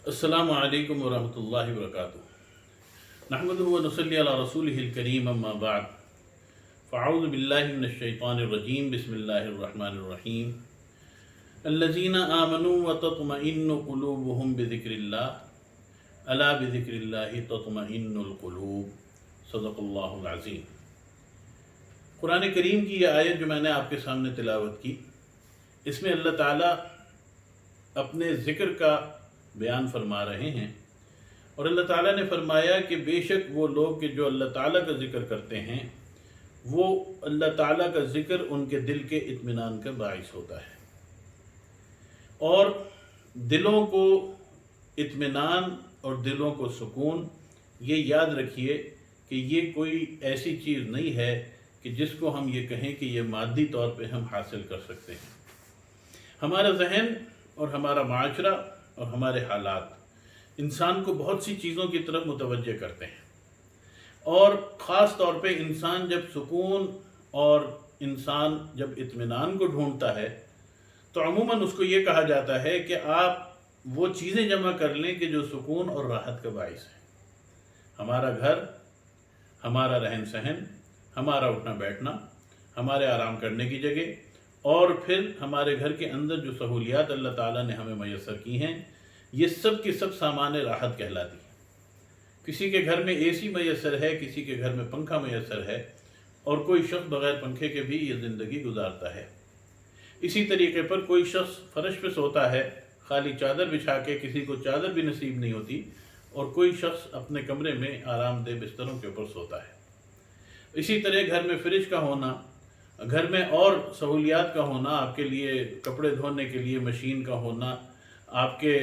अस्सलामु अलैकुम वरहमतुल्लाहि वबरकातुहू। नहमदुहु व नुसल्ली अला रसूलिहिल करीम, अम्मा बाद। फ़अऊज़ु बिल्लाहि मिनश शैतानिर रजीम, बिस्मिल्लाहिर रहमानिर रहीम। अल्लज़ीना आमनू व तत्मइन्नु क़ुलूबुहुम बिज़िक्रिल्लाह, अला बिज़िक्रिल्लाहि तत्मइन्नुल क़ुलूब। सदक़ल्लाहुल अज़ीम। कुरान करीम की यह आयत जो मैंने आपके सामने तिलावत की, इसमें अल्लाह ताला अपने ज़िक्र का बयान फरमा रहे हैं। और अल्लाह ताला ने फरमाया कि बेशक वो लोग कि जो अल्लाह ताला का ज़िक्र करते हैं, वो अल्लाह ताला का ज़िक्र उनके दिल के इत्मीनान का बाइस होता है। और दिलों को इत्मीनान और दिलों को सुकून, ये याद रखिए कि ये कोई ऐसी चीज़ नहीं है कि जिसको हम ये कहें कि ये मादी तौर पे हम हासिल कर सकते हैं। हमारा जहन और हमारा माशरा और हमारे हालात इंसान को बहुत सी चीज़ों की तरफ मुतवज्जे करते हैं। और ख़ास तौर पे इंसान जब सुकून और इंसान जब इत्मीनान को ढूंढता है, तो अमूमन उसको ये कहा जाता है कि आप वो चीज़ें जमा कर लें कि जो सुकून और राहत का बाइस है। हमारा घर, हमारा रहन सहन, हमारा उठना बैठना, हमारे आराम करने की जगह, और फिर हमारे घर के अंदर जो सहूलियात अल्लाह ताला ने हमें मैसर की हैं, ये सब की सब सामान राहत कहलाती है। किसी के घर में एसी मैसर है, किसी के घर में पंखा मैसर है, और कोई शख्स बग़ैर पंखे के भी ये ज़िंदगी गुजारता है। इसी तरीके पर कोई शख्स फर्श पे सोता है, खाली चादर बिछा के, किसी को चादर भी नसीब नहीं होती, और कोई शख्स अपने कमरे में आरामदेह बिस्तरों के ऊपर सोता है। इसी तरह घर में फ्रिज का होना, घर में और सहूलियात का होना, आपके लिए कपड़े धोने के लिए मशीन का होना, आपके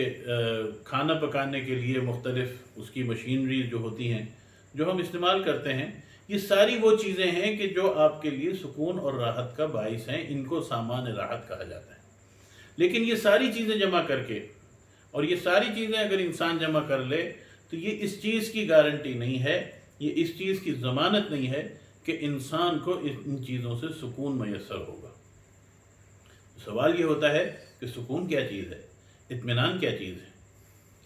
खाना पकाने के लिए मुख्तलिफ उसकी मशीनरी जो होती हैं, जो हम इस्तेमाल करते हैं, ये सारी वो चीज़ें हैं कि जो आपके लिए सुकून और राहत का बाइस हैं। इनको सामान राहत कहा जाता है। लेकिन ये सारी चीज़ें जमा करके, और ये सारी चीज़ें अगर इंसान जमा कर ले, तो ये इस चीज़ की गारंटी नहीं है, ये इस चीज़ की ज़मानत नहीं है कि इंसान को इन चीज़ों से सुकून मैसर होगा। सवाल ये होता है कि सुकून क्या चीज़ है, इत्मीनान क्या चीज़ है।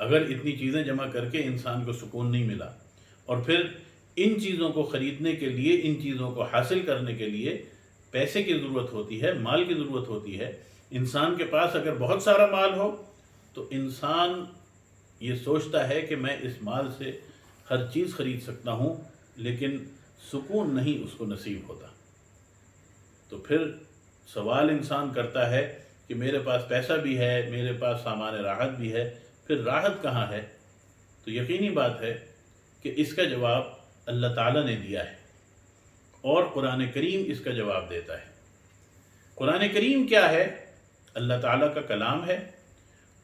अगर इतनी चीज़ें जमा करके इंसान को सुकून नहीं मिला, और फिर इन चीज़ों को ख़रीदने के लिए, इन चीज़ों को हासिल करने के लिए पैसे की ज़रूरत होती है, माल की ज़रूरत होती है। इंसान के पास अगर बहुत सारा माल हो, तो इंसान ये सोचता है कि मैं इस माल से हर चीज़ ख़रीद सकता हूँ, लेकिन सुकून नहीं उसको नसीब होता। तो फिर सवाल इंसान करता है कि मेरे पास पैसा भी है, मेरे पास सामान राहत भी है, फिर राहत कहाँ है? तो यकीनी बात है कि इसका जवाब अल्लाह ताला ने दिया है, और कुरान करीम इसका जवाब देता है। कुरान करीम क्या है? अल्लाह ताला का कलाम है,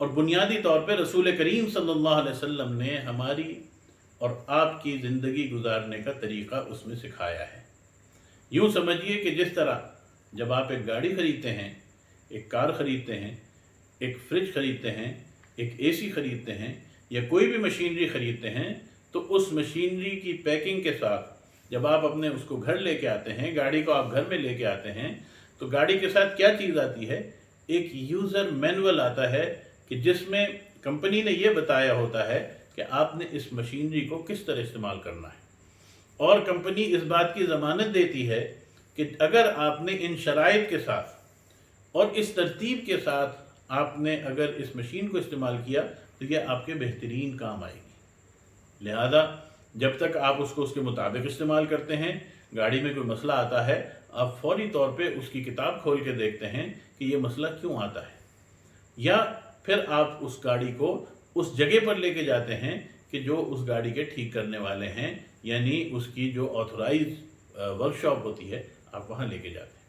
और बुनियादी तौर पर रसूल करीम सल्लल्लाहु अलैहि वसल्लम ने हमारी और आपकी ज़िंदगी गुजारने का तरीक़ा उसमें सिखाया है। यूँ समझिए कि जिस तरह जब आप एक गाड़ी ख़रीदते हैं, एक कार ख़रीदते हैं, एक फ्रिज ख़रीदते हैं, एक एसी ख़रीदते हैं, या कोई भी मशीनरी ख़रीदते हैं, तो उस मशीनरी की पैकिंग के साथ जब आप अपने उसको घर लेके आते हैं, गाड़ी को आप घर में लेके आते हैं, तो गाड़ी के साथ क्या चीज़ आती है? एक यूज़र मैनुअल आता है कि जिसमें कंपनी ने ये बताया होता है कि आपने इस मशीनरी को किस तरह इस्तेमाल करना है। और कंपनी इस बात की ज़मानत देती है कि अगर आपने इन शराइत के साथ और इस तरतीब के साथ आपने अगर इस मशीन को इस्तेमाल किया, तो यह आपके बेहतरीन काम आएगी। लिहाजा जब तक आप उसको उसके मुताबिक इस्तेमाल करते हैं, गाड़ी में कोई मसला आता है, आप फौरी तौर पे उसकी किताब खोल के देखते हैं कि ये मसला क्यों आता है, या फिर आप उस गाड़ी को उस जगह पर लेके जाते हैं कि जो उस गाड़ी के ठीक करने वाले हैं, यानी उसकी जो ऑथोराइज वर्कशॉप होती है, आप वहाँ लेके जाते हैं।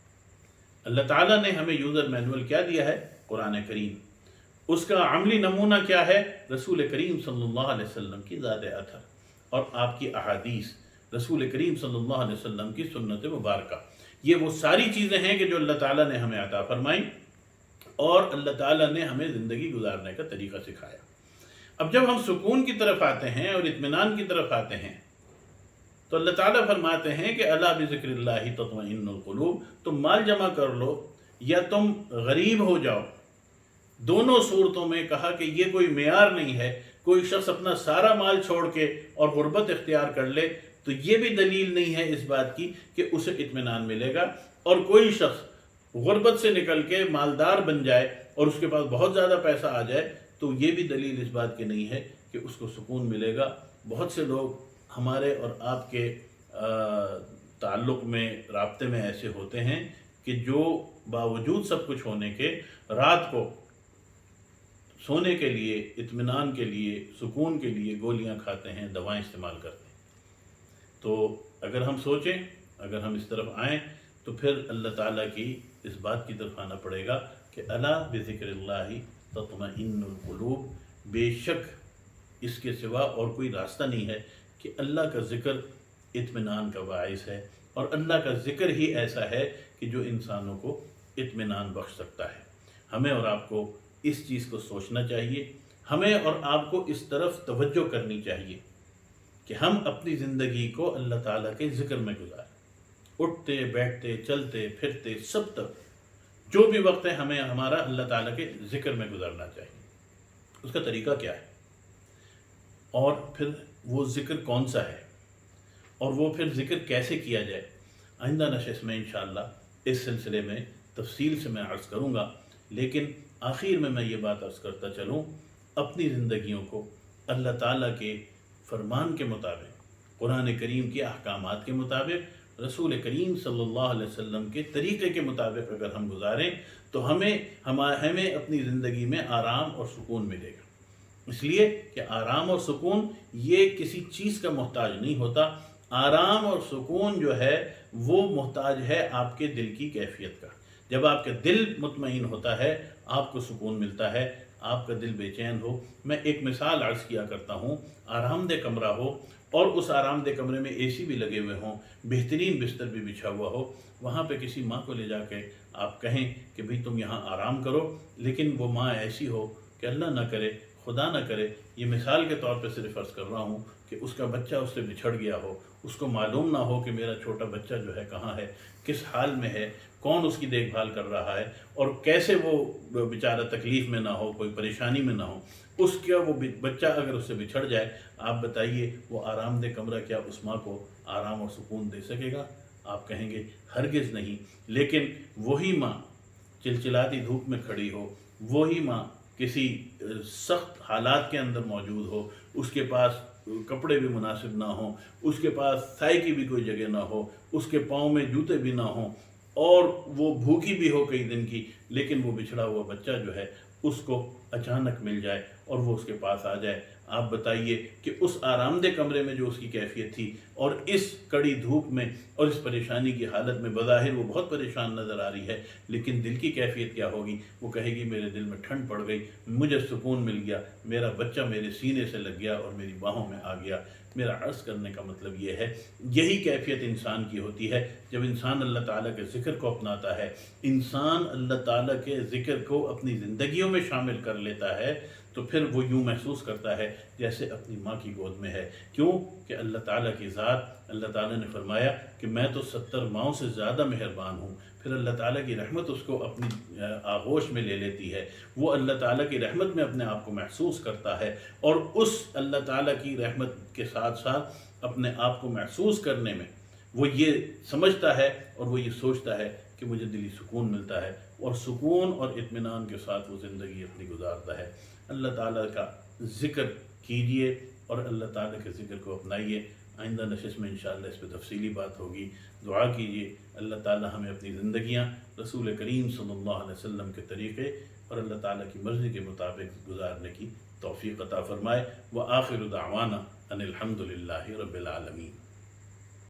अल्लाह ताला ने हमें यूज़र मैनुअल क्या दिया है? कुरान करीम। उसका अमली नमूना क्या है? रसूल करीम सल्लल्लाहु अलैहि वसल्लम की ज़ात अथर और आपकी अहादीस, रसूल करीम सल्लल्लाहु अलैहि वसल्लम की सुन्नत मुबारका। ये वो सारी चीज़ें हैं कि जो अल्लाह ताला ने हमें अता फरमाई, और अल्लाह ताला ने हमें ज़िंदगी गुजारने का तरीक़ा सिखाया। अब जब हम सुकून की तरफ आते हैं और इत्मीनान की तरफ आते हैं, तो अल्लाह ताला फरमाते हैं कि अला बिज़िक्रिल्लाहि तत्मइन्नुल क़ुलूब, तुम माल जमा कर लो या तुम गरीब हो जाओ। दोनों सूरतों में कहा कि ये कोई मेयार नहीं है کوئی شخص اپنا سارا مال چھوڑ کے اور غربت اختیار کر لے تو یہ بھی دلیل نہیں ہے اس بات کی کہ اسے اطمینان ملے گا، اور کوئی شخص غربت سے نکل کے مالدار بن جائے اور اس کے پاس بہت زیادہ پیسہ آ جائے تو یہ بھی دلیل اس بات کی نہیں ہے کہ اس کو سکون ملے گا۔ بہت سے لوگ ہمارے اور آپ کے تعلق میں، رابطے میں ایسے ہوتے ہیں کہ جو باوجود سب کچھ ہونے کے رات کو سونے کے لیے، اطمینان کے لیے، سکون کے لیے گولیاں کھاتے ہیں، دوائیں استعمال کرتے ہیں۔ تو اگر ہم سوچیں، اگر ہم اس طرف آئیں تو پھر اللہ تعالیٰ کی اس بات کی طرف آنا پڑے گا کہ الا بذکر اللہ تطمئن القلوب، بے شک اس کے سوا اور کوئی راستہ نہیں ہے کہ اللہ کا ذکر اطمینان کا باعث ہے، اور اللہ کا ذکر ہی ایسا ہے کہ جو انسانوں کو اطمینان بخش سکتا ہے۔ ہمیں اور آپ کو اس چیز کو سوچنا چاہیے، ہمیں اور آپ کو اس طرف توجہ کرنی چاہیے کہ ہم اپنی زندگی کو اللہ تعالیٰ کے ذکر میں گزاریں، اٹھتے بیٹھتے چلتے پھرتے سب تک جو بھی وقت ہے ہمیں ہمارا اللہ تعالیٰ کے ذکر میں گزارنا چاہیے۔ اس کا طریقہ کیا ہے، اور پھر وہ ذکر کون سا ہے، اور وہ پھر ذکر کیسے کیا جائے، آئندہ نشست میں انشاءاللہ اس سلسلے میں تفصیل سے میں عرض کروں گا۔ لیکن آخر میں یہ بات عرض کرتا چلوں، اپنی زندگیوں کو اللہ تعالیٰ کے فرمان کے مطابق، قرآن کریم کے احکامات کے مطابق، رسول کریم صلی اللہ علیہ وسلم کے طریقے کے مطابق اگر ہم گزاریں تو ہمیں اپنی زندگی میں آرام اور سکون ملے گا۔ اس لیے کہ آرام اور سکون یہ کسی چیز کا محتاج نہیں ہوتا، آرام اور سکون جو ہے وہ محتاج ہے آپ کے دل کی کیفیت کا۔ جب آپ کا دل مطمئن ہوتا ہے آپ کو سکون ملتا ہے، آپ کا دل بے چین ہو۔ میں ایک مثال عرض کیا کرتا ہوں، آرام دہ کمرہ ہو اور اس آرام دہ کمرے میں اے سی بھی لگے ہوئے ہوں، بہترین بستر بھی بچھا ہوا ہو، وہاں پہ کسی ماں کو لے جا کے آپ کہیں کہ بھئی تم یہاں آرام کرو، لیکن وہ ماں ایسی ہو کہ اللہ نہ کرے، خدا نہ کرے، یہ مثال کے طور پہ صرف عرض کر رہا ہوں کہ اس کا بچہ اس سے بچھڑ گیا ہو، اس کو معلوم نہ ہو کہ میرا چھوٹا بچہ جو ہے کہاں ہے، کس حال میں ہے، کون اس کی دیکھ بھال کر رہا ہے، اور کیسے وہ بیچارہ تکلیف میں نہ ہو، کوئی پریشانی میں نہ ہو، اس کا وہ بچہ اگر اس سے بچھڑ جائے، آپ بتائیے وہ آرام دہ کمرہ کیا اس ماں کو آرام اور سکون دے سکے گا؟ آپ کہیں گے ہرگز نہیں۔ لیکن وہی ماں چلچلاتی دھوپ میں کھڑی ہو، وہی ماں کسی سخت حالات کے اندر موجود ہو، اس کے پاس کپڑے بھی مناسب نہ ہوں، اس کے پاس سائے کی بھی کوئی جگہ نہ ہو، اس کے پاؤں میں جوتے بھی نہ ہوں، اور وہ بھوکی بھی ہو کئی دن کی، لیکن وہ بچھڑا ہوا بچہ جو ہے اس کو اچانک مل جائے اور وہ اس کے پاس آ جائے، آپ بتائیے کہ اس آرام دہ کمرے میں جو اس کی کیفیت تھی اور اس کڑی دھوپ میں اور اس پریشانی کی حالت میں، بظاہر وہ بہت پریشان نظر آ رہی ہے، لیکن دل کی کیفیت کیا ہوگی؟ وہ کہے گی میرے دل میں ٹھنڈ پڑ گئی، مجھے سکون مل گیا، میرا بچہ میرے سینے سے لگ گیا اور میری باہوں میں آ گیا۔ میرا عرض کرنے کا مطلب یہ ہے، یہی کیفیت انسان کی ہوتی ہے جب انسان اللہ تعالیٰ کے ذکر کو اپناتا ہے، انسان اللہ تعالیٰ کے ذکر کو اپنی زندگیوں میں شامل کر لیتا ہے، تو پھر وہ یوں محسوس کرتا ہے جیسے اپنی ماں کی گود میں ہے۔ کیوں کہ اللہ تعالیٰ کی ذات، اللہ تعالیٰ نے فرمایا کہ میں تو 70 ماؤں سے زیادہ مہربان ہوں، پھر اللہ تعالیٰ کی رحمت اس کو اپنی آغوش میں لے لیتی ہے، وہ اللہ تعالیٰ کی رحمت میں اپنے آپ کو محسوس کرتا ہے، اور اس اللہ تعالیٰ کی رحمت کے ساتھ ساتھ اپنے آپ کو محسوس کرنے میں وہ یہ سمجھتا ہے اور وہ یہ سوچتا ہے کہ مجھے دلی سکون ملتا ہے، اور سکون اور اطمینان کے ساتھ وہ زندگی اپنی گزارتا ہے۔ اللہ تعالیٰ کا ذکر کیجئے اور اللہ تعالیٰ کے ذکر کو اپنائیے۔ آئندہ نشست میں انشاءاللہ اس پہ تفصیلی بات ہوگی۔ دعا کیجئے اللہ تعالیٰ ہمیں اپنی زندگیاں رسول کریم صلی اللہ علیہ وسلم کے طریقے اور اللہ تعالیٰ کی مرضی کے مطابق گزارنے کی توفیق عطا فرمائے۔ وآخر دعوانا ان الحمد للہ رب العالمین۔